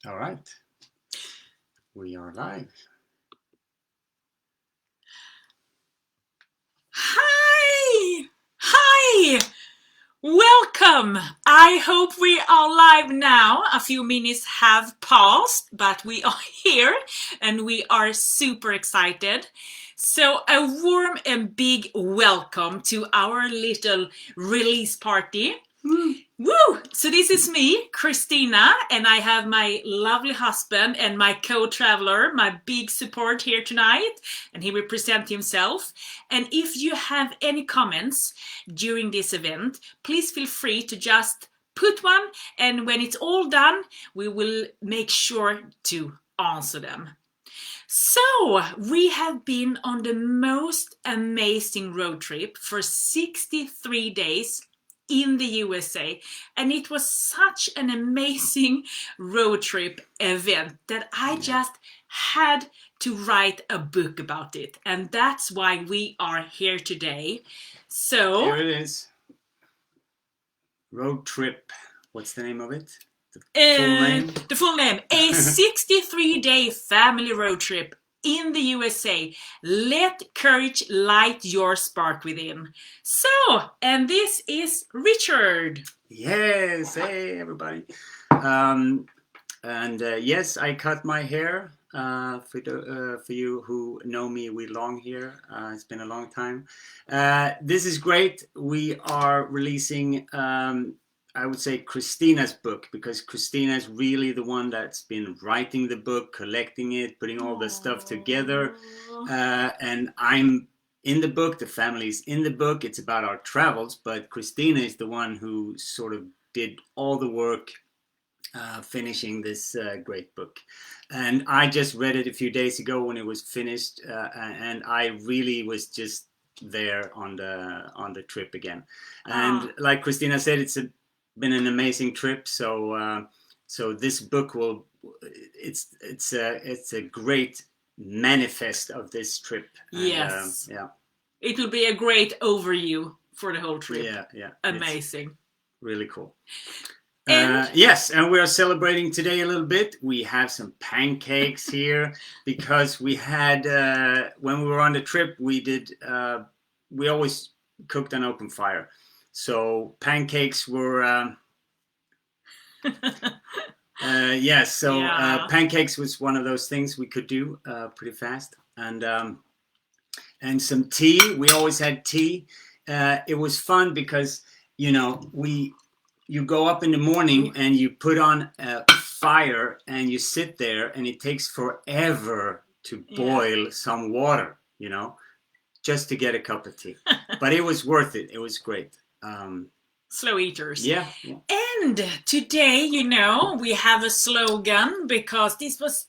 All right, we are live. Hi! Hi! Welcome! I hope we are live now. A few minutes have passed, but we are here and we are super excited. So, a warm and big welcome to our little release party. Woo! So this is me, Kristina, and I have my lovely husband and my co-traveler, my big support here tonight, and he will present himself. And if you have any comments during this event, please feel free to just put one, and when it's all done, we will make sure to answer them. So, we have been on the most amazing road trip for 63 days in the USA, and it was such an amazing road trip event that I just had to write a book about it, and that's why we are here today. So, Here it is. Road trip. What's the name of it? the full name, a 63-day family road trip in the USA. Let courage light your spark within. So, and this is Richard. Yes. Hey, everybody. Yes, I cut my hair. For you who know me, we long here. It's been a long time. This is great. We are releasing, I would say, Kristina's book, because Kristina is really the one that's been writing the book, collecting it, putting all the stuff together. And I'm in the book. The family's in the book. It's about our travels, but Kristina is the one who sort of did all the work finishing this great book. And I just read it a few days ago when it was finished, and I really was just there on the trip again. And like Kristina said, been an amazing trip. So this book it's a great manifest of this trip. Yes. Yeah. It will be a great overview for the whole trip. Yeah. Amazing. Really cool. And yes, and we are celebrating today a little bit. We have some pancakes here because we had when we were on the trip, we always cooked on open fire. So pancakes were yes. So pancakes was one of those things we could do pretty fast, and some tea. We always had tea. It was fun because you go up in the morning and you put on a fire and you sit there and it takes forever to boil some water, just to get a cup of tea. But it was worth it. It was great. Slow eaters. Yeah. And today, we have a slogan because this was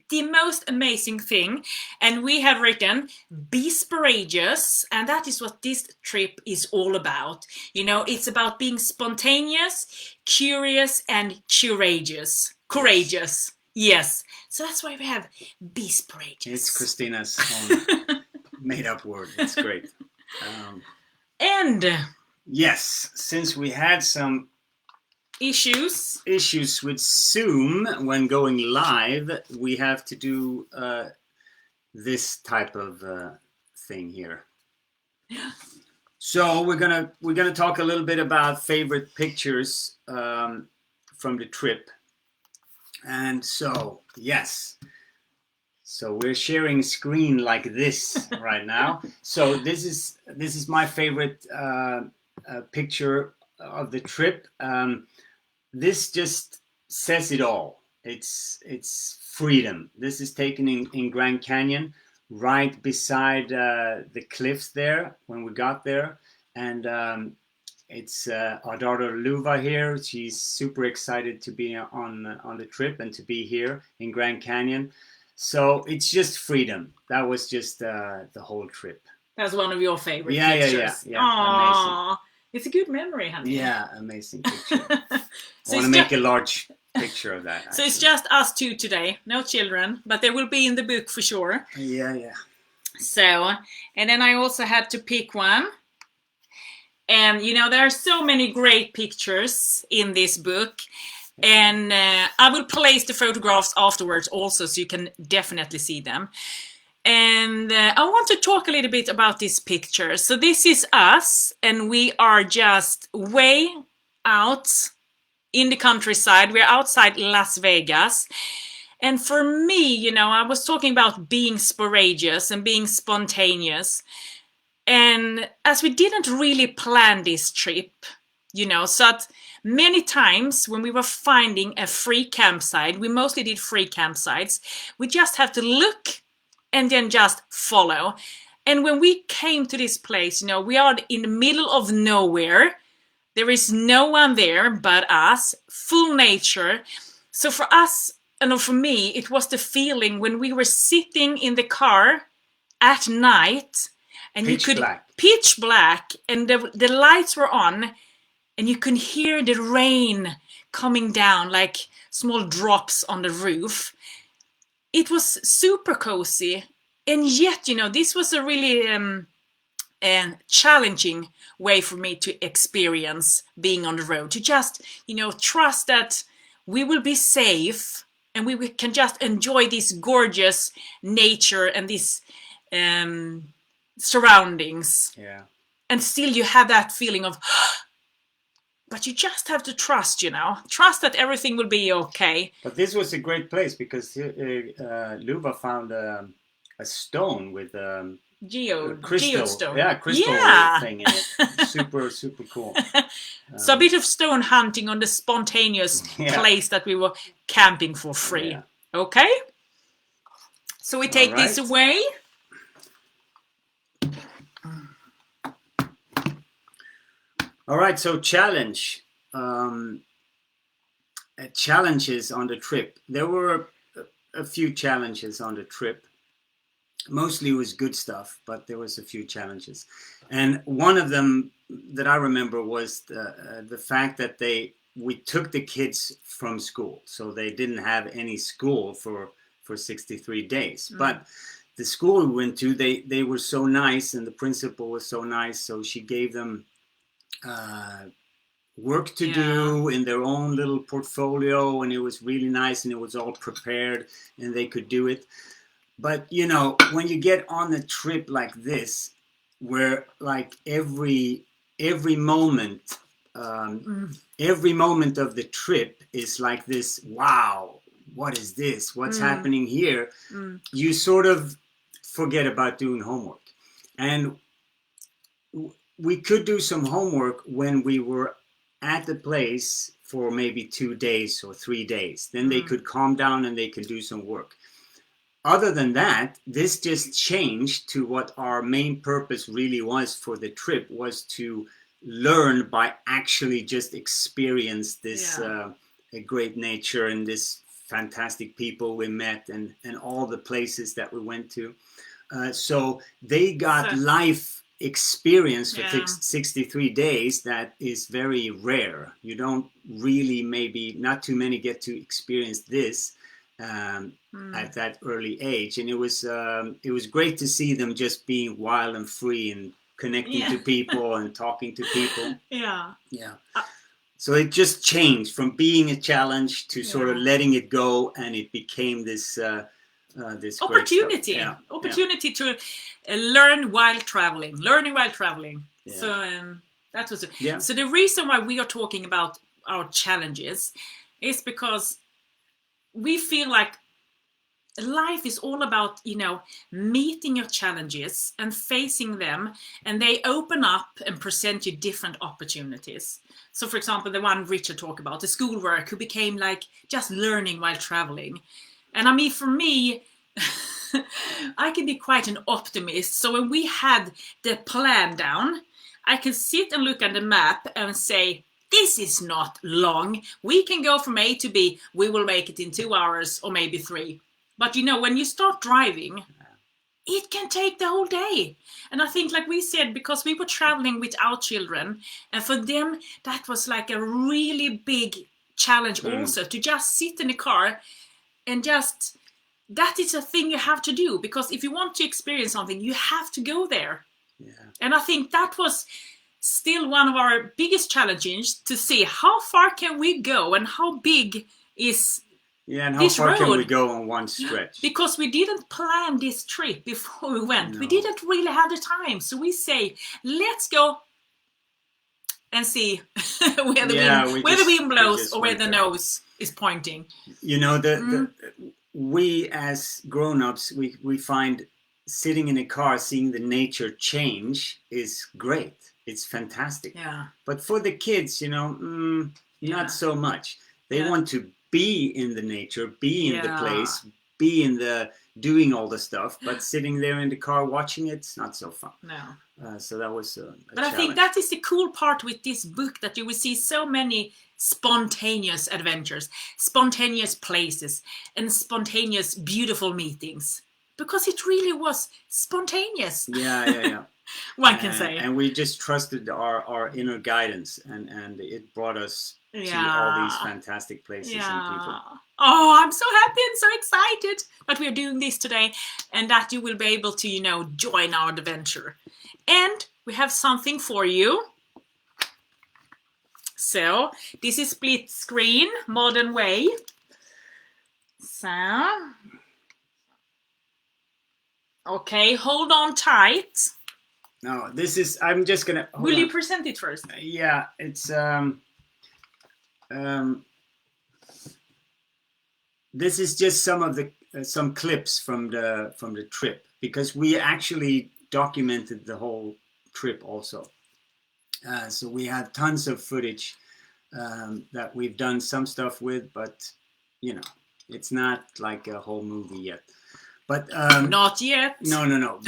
the most amazing thing, and we have written be courageous, and that is what this trip is all about. It's about being spontaneous, curious, and courageous. Yes. So that's why we have be courageous. It's Kristina's own made up word. It's great. And yes, since we had some issues with Zoom when going live, we have to do this type of thing here. So we're gonna talk a little bit about favorite pictures from the trip. And so yes, so we're sharing screen like this right now. So this is my favorite picture of the trip. This just says it all. It's freedom. This is taken in Grand Canyon, right beside the cliffs there when we got there. And it's our daughter Luva here. She's super excited to be on the trip and to be here in Grand Canyon. So it's just freedom. That was just the whole trip. That's one of your favorite pictures. Yeah. Amazing. It's a good memory, honey. Yeah, amazing picture. I want to make a large picture of that. Actually. So it's just us two today, no children, but they will be in the book for sure. Yeah. So, and then I also had to pick one. And, there are so many great pictures in this book. And I will place the photographs afterwards also, so you can definitely see them. And I want to talk a little bit about this picture. So this is us, and we are just way out in the countryside. We're outside Las Vegas. And for me, you know, I was talking about being sporadious and being spontaneous. And as we didn't really plan this trip, you know, so that many times when we were finding a free campsite, we mostly did free campsites, we just have to look and then just follow. And when we came to this place, you know, we are in the middle of nowhere. There is no one there but us, full nature. So for us, and for me, it was the feeling when we were sitting in the car at night, and pitch black, and the lights were on, and you could hear the rain coming down like small drops on the roof. It was super cozy, and yet, you know, this was a really challenging way for me to experience being on the road, to just, you know, trust that we will be safe and we can just enjoy this gorgeous nature and these surroundings. Yeah. And still you have that feeling of, but you just have to trust, you know, trust that everything will be okay. But this was a great place because Luba found a stone with crystal geostone. Yeah, crystal thing in it. Super cool. So a bit of stone hunting on the spontaneous place that we were camping for free. Yeah. Okay? So we take this away. All right, so challenge. Challenges on the trip. There were a few challenges on the trip. Mostly it was good stuff, but there was a few challenges. And one of them that I remember was the fact that we took the kids from school. So they didn't have any school for 63 days. But the school we went to, they were so nice, and the principal was so nice. So she gave them work to do in their own little portfolio, and it was really nice, and it was all prepared, and they could do it. But you know, when you get on a trip like this, where like every moment of the trip is like this, wow, what is this? What's happening here? You sort of forget about doing homework. And we could do some homework when we were at the place for maybe 2 days or 3 days. Then they could calm down and they could do some work. Other than that, this just changed to what our main purpose really was for the trip, was to learn by actually just experience this great nature and this fantastic people we met, and all the places that we went to. So they got life experience for 63 days that is very rare. You don't really, maybe not too many get to experience this at that early age. And it was great to see them just being wild and free and connecting to people and talking to people. So it just changed from being a challenge to sort of letting it go, and it became this this opportunity to learn while traveling, learning while traveling. So that was so the reason why we are talking about our challenges is because we feel like life is all about, you know, meeting your challenges and facing them, and they open up and present you different opportunities. So for example, the one Richard talked about, the schoolwork, who became like just learning while traveling. And I mean, for me, I can be quite an optimist. So when we had the plan down, I can sit and look at the map and say, this is not long. We can go from A to B. We will make it in 2 hours or maybe 3. But you know, when you start driving, it can take the whole day. And I think, like we said, because we were traveling with our children, and for them, that was like a really big challenge also, to just sit in the car and just, that is a thing you have to do, because if you want to experience something, you have to go there. And I think that was still one of our biggest challenges to see how far can we go and how big is and how this far can we road. go on one stretch? Because we didn't plan this trip before we went. No. We didn't really have the time. So we say, let's go and see where the wind blows or where the nose is pointing. You know, we as grown-ups, we find sitting in a car, seeing the nature change is great. It's fantastic. Yeah. But for the kids, you know, not so much. They want to be in the nature, be in the place, be in the doing all the stuff. But sitting there in the car watching it's not so fun. No. So that was a But I think that is the cool part with this book, that you will see so many spontaneous adventures, spontaneous places, and spontaneous beautiful meetings. Because it really was spontaneous. Yeah. One can say. And we just trusted our inner guidance, and it brought us to all these fantastic places and people. Oh, I'm so happy and so excited that we're doing this today, and that you will be able to, you know, join our adventure. And we have something for you. So, this is split screen, modern way. So, okay, hold on tight. No, this is, I'm just gonna... Will you present it first? Yeah, it's... this is just some of the some clips from the trip, because we actually documented the whole trip also. So we have tons of footage that we've done some stuff with, but you know, it's not like a whole movie yet. But not yet. No.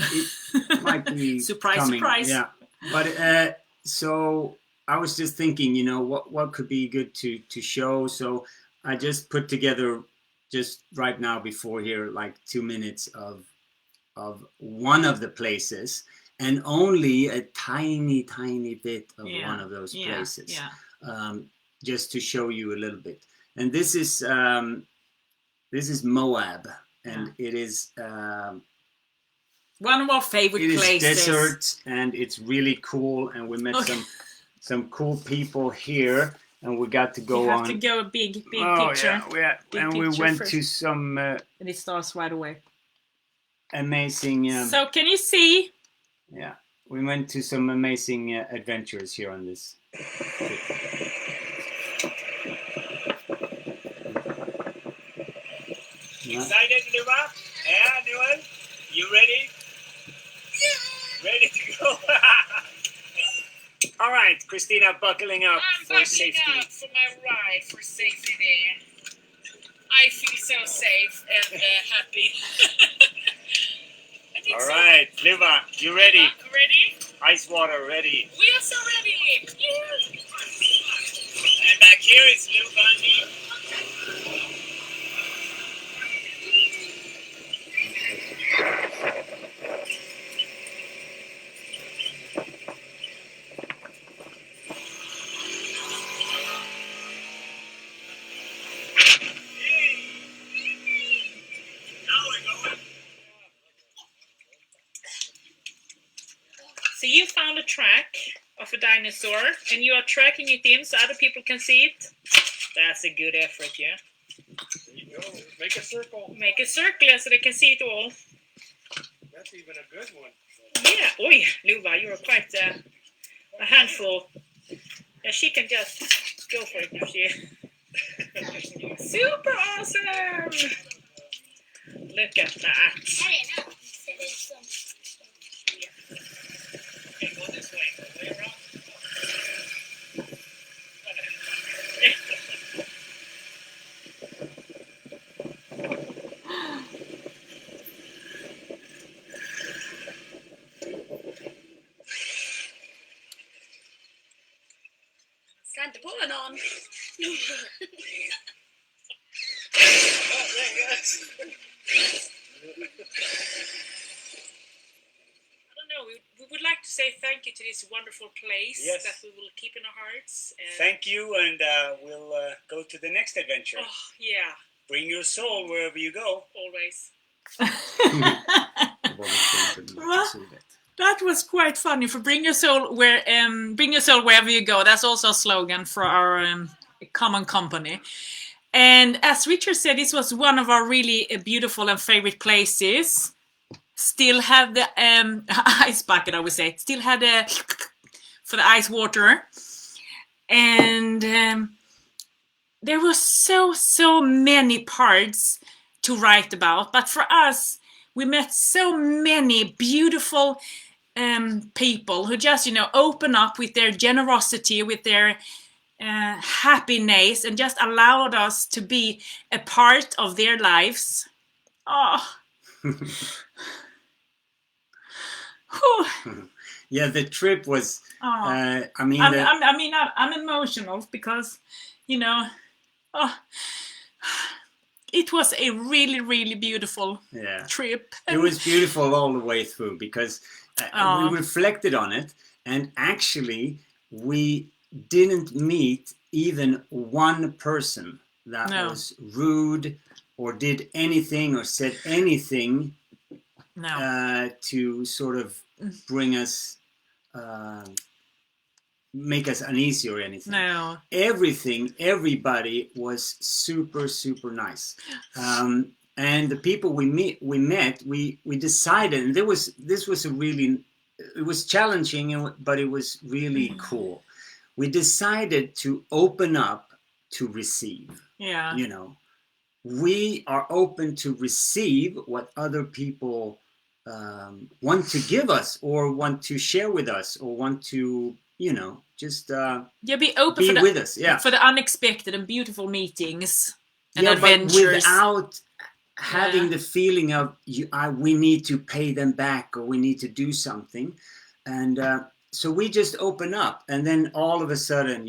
It might be surprise, coming. surprise. Yeah. But so I was just thinking, you know, what could be good to show. So I just put together just right now before here like 2 minutes of one of the places, and only a tiny bit of one of those places. Just to show you a little bit. And this is Moab. And it is one of our favorite places. It is desert, and it's really cool. And we met some cool people here, and we got to go on. To go a big picture. Yeah, and we went to some. And it starts right away. Amazing. So can you see? Yeah, we went to some amazing adventures here on this trip. Excited, Luba? Yeah, Newell? You ready? Yeah. Ready to go? All right, Kristina, buckling up for safety. I'm buckling up for my ride for safety there. I feel so safe and happy. All right, Luba, you ready? Ready? Ice water ready. We are so ready. Yeah. And back here is Luba and me. So you found a track of a dinosaur, and you are tracking it in so other people can see it. That's a good effort, yeah. There you go. Make a circle. Make a circle so they can see it all. That's even a good one. Yeah. Oi, Luba, you are quite a handful. Yeah, she can just go for it now. She. Super awesome! Look at that. Okay, go this way. Way around. Got the pulling on. We would like to say thank you to this wonderful place that we will keep in our hearts. Thank you, and we'll go to the next adventure. Oh, yeah. Bring your soul wherever you go. Always. That was quite funny. For bring your soul wherever you go. That's also a slogan for our common company. And as Richard said, this was one of our really beautiful and favorite places. Still have the ice bucket, I would say. Still had the for the ice water. And there were so many parts to write about. But for us, we met so many beautiful people who just, open up with their generosity, with their happiness, and just allowed us to be a part of their lives. Oh. Yeah, the trip was. Oh. I'm emotional because, it was a really beautiful trip. It was beautiful all the way through because we reflected on it, and actually we didn't meet even one person that was rude or did anything or said anything to sort of bring us, make us uneasy or anything. No. Everybody was super nice. And the people we met, we decided, and this was it was challenging, but it was really cool. We decided to open up to receive. Yeah. We are open to receive what other people want to give us or want to share with us or want to, just be open be with us. Yeah. For the unexpected and beautiful meetings and adventures. But without having the feeling of we need to pay them back or we need to do something. And so we just open up, and then all of a sudden,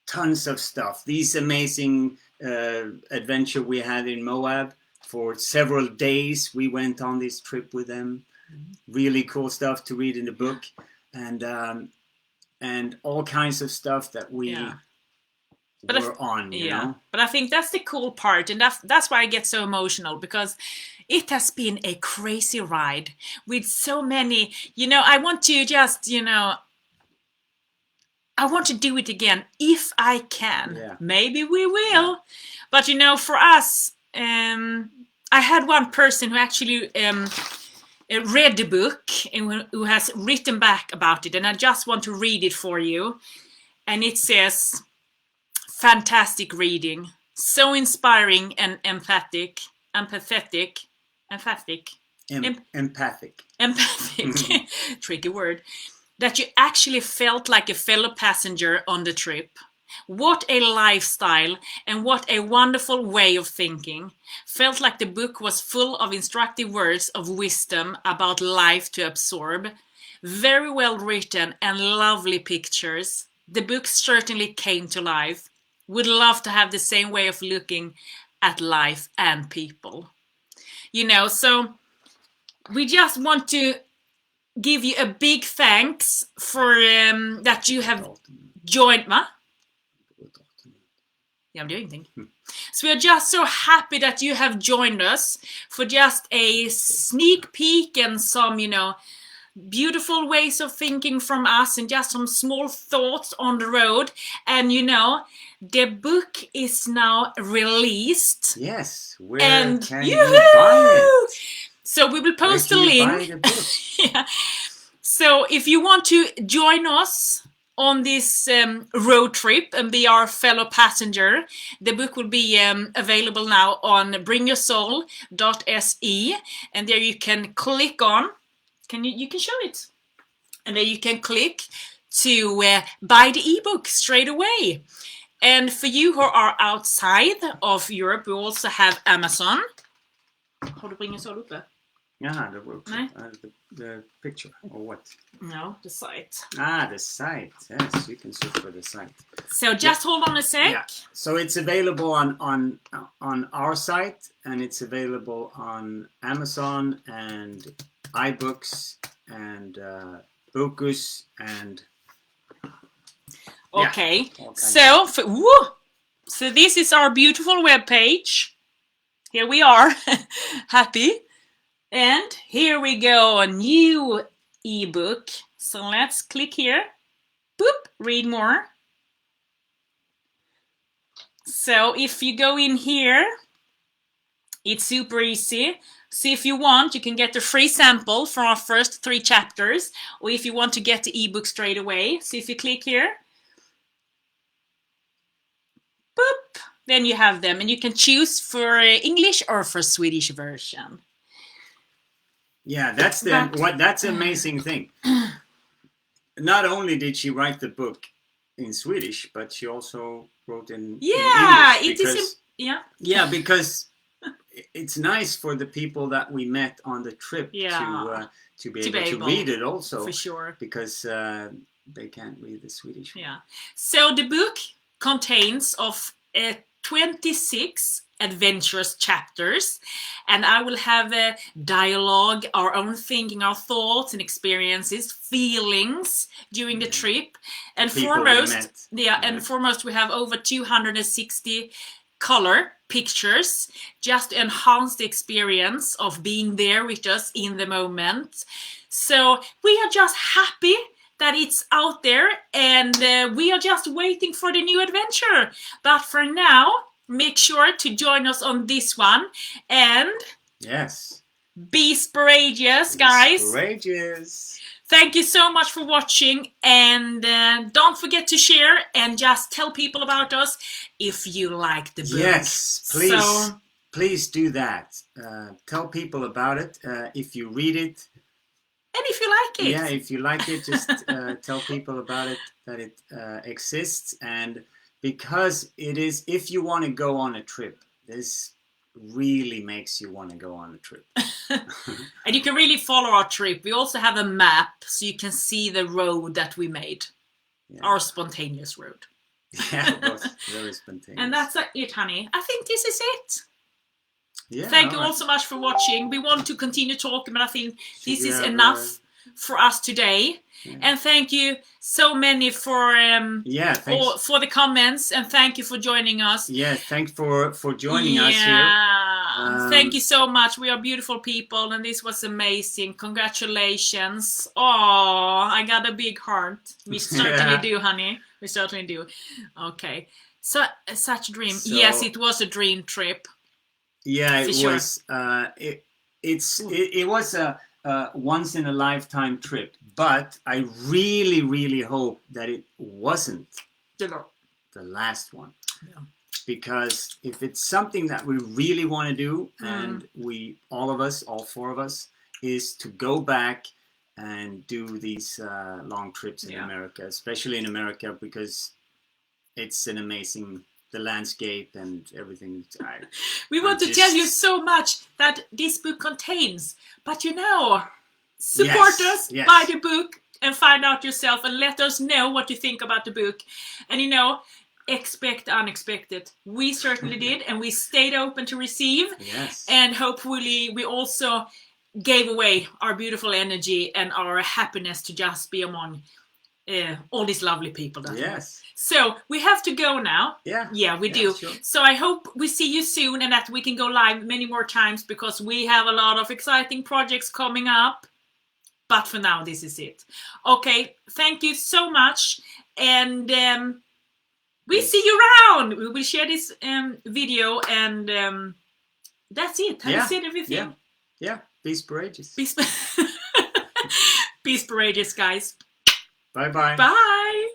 tons of stuff. These amazing adventure we had in Moab for several days. We went on this trip with them. Really cool stuff to read in the book, and all kinds of stuff that we were on. You know? But I think that's the cool part, and that's why I get so emotional, because it has been a crazy ride with so many. I want to just, I want to do it again if I can. Yeah. Maybe we will. Yeah. But, for us, I had one person who actually read the book and who has written back about it. And I just want to read it for you. And it says, fantastic reading. So inspiring and empathic. Tricky word. That you actually felt like a fellow passenger on the trip. What a lifestyle, and what a wonderful way of thinking. Felt like the book was full of instructive words of wisdom about life to absorb. Very well written and lovely pictures. The book certainly came to life. Would love to have the same way of looking at life and people. So we just want to give you a big thanks for that you have joined. I'm doing things. So we are just so happy that you have joined us for just a sneak peek and some, beautiful ways of thinking from us, and just some small thoughts on the road. And the book is now released. Yes, where can you buy it? So we will post a link. So if you want to join us on this road trip and be our fellow passenger, the book will be available now on bringyoursoul.se, and there you can click on. You can show it, and then you can click to buy the ebook straight away. And for you who are outside of Europe, we also have Amazon. Har du Bring Your Soul uppe? Yeah, the picture, or what? No, the site. The site. Yes, you can search for the site. So just hold on a sec. Yeah. So it's available on our site, and it's available on Amazon and iBooks and Bookus and. Okay. So so this is our beautiful webpage. Here we are, happy. And here we go, a new ebook. So let's click here. Boop, read more. So if you go in here, it's super easy. So if you want, you can get the free sample for our first 3 chapters, or if you want to get the ebook straight away. So if you click here, boop, then you have them, and you can choose for English or for Swedish version. Yeah, that's that's the amazing thing. Not only did she write the book in Swedish, but she also wrote in English. Yeah, because it's nice for the people that we met on the trip to be able to read it also. For sure. Because they can't read the Swedish one. Yeah. So the book contains of 26 adventurous chapters, and I will have a dialogue, our own thinking, our thoughts and experiences, feelings during the trip. And foremost, we have over 260 color pictures just to enhance the experience of being there with us in the moment. So we are just happy that it's out there, and we are just waiting for the new adventure. But for now, make sure to join us on this one, and be courageous, guys. Courageous. Thank you so much for watching, and don't forget to share and just tell people about us if you like the book. Yes, please, please do that. Tell people about it if you read it. And if you like it. Yeah, if you like it, just tell people about it, that it exists. And because it is, if you want to go on a trip, this really makes you want to go on a trip. And you can really follow our trip. We also have a map, so you can see the road that we made. Yeah. Our spontaneous road. Yeah, it was very spontaneous. And that's it, honey. I think this is it. Yeah, thank you all so much for watching. We want to continue talking, but I think this is enough for us today. Yeah. And thank you so many for for the comments, and thank you for joining us. Yeah, thanks for joining us here. Thank you so much. We are beautiful people, and this was amazing. Congratulations. Oh, I got a big heart. We certainly do, honey. We certainly do. Okay. So such a dream. So, yes, it was a dream trip. Yeah, it was. It was a once in a lifetime trip, but I really, really hope that it wasn't the last one. Yeah. Because if it's something that we really want to do, and all 4 of us, is to go back and do these long trips in America, especially in America, because it's an amazing, the landscape and everything. We want to tell you so much that this book contains, but support us, buy the book and find out yourself, and let us know what you think about the book. And expect the unexpected. We certainly did, and we stayed open to receive. Yes. And hopefully we also gave away our beautiful energy and our happiness to just be among all these lovely people. Yes. So we have to go now. Yeah, we do. Sure. So I hope we see you soon, and that we can go live many more times, because we have a lot of exciting projects coming up. But for now, this is it. Okay, thank you so much, and we see you around. We will share this video, and that's it. Have you said everything? Yeah. Be courageous. Be courageous, guys. Bye-bye. Bye.